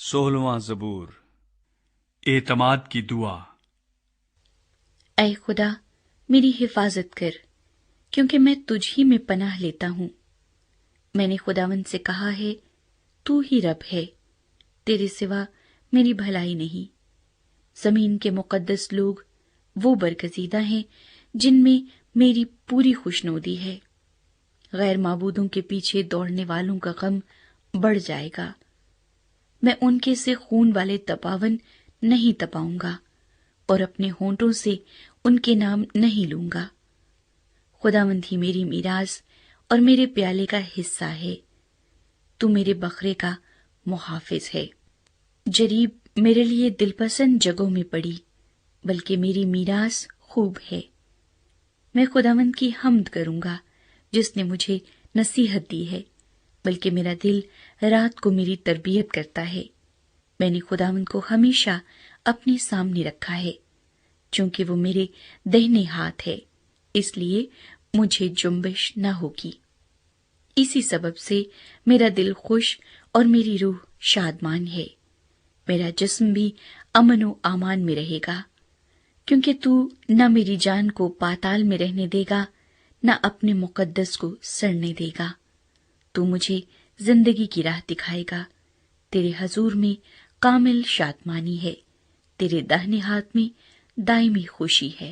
16واں زبور، اعتماد کی دعا۔ اے خدا میری حفاظت کر، کیونکہ میں تجھ ہی میں پناہ لیتا ہوں۔ میں نے خداوند سے کہا ہے، تو ہی رب ہے، تیرے سوا میری بھلائی نہیں۔ زمین کے مقدس لوگ وہ برگزیدہ ہیں جن میں میری پوری خوشنودی ہے۔ غیر معبودوں کے پیچھے دوڑنے والوں کا غم بڑھ جائے گا۔ میں ان کے سے خون والے تپاون نہیں تپاؤں گا، اور اپنے ہونٹوں سے ان کے نام نہیں لوں گا۔ خداوند ہی میری میراث اور میرے پیالے کا حصہ ہے، تو میرے بکرے کا محافظ ہے۔ جریب میرے لیے دل پسند جگہوں میں پڑی، بلکہ میری میراث خوب ہے۔ میں خداوند کی حمد کروں گا جس نے مجھے نصیحت دی ہے، بلکہ میرا دل رات کو میری تربیت کرتا ہے۔ میں نے خداوند کو ہمیشہ اپنے سامنے رکھا ہے، چونکہ وہ میرے دہنے ہاتھ ہے، اس لیے مجھے جنبش نہ ہوگی۔ اسی سبب سے میرا دل خوش اور میری روح شادمان ہے۔ میرا جسم بھی امن و امان میں رہے گا، کیونکہ تو نہ میری جان کو پاتال میں رہنے دے گا، نہ اپنے مقدس کو سڑنے دے گا۔ تو مجھے زندگی کی راہ دکھائے گا۔ تیرے حضور میں کامل شادمانی ہے، تیرے داہنے ہاتھ میں دائمی خوشی ہے۔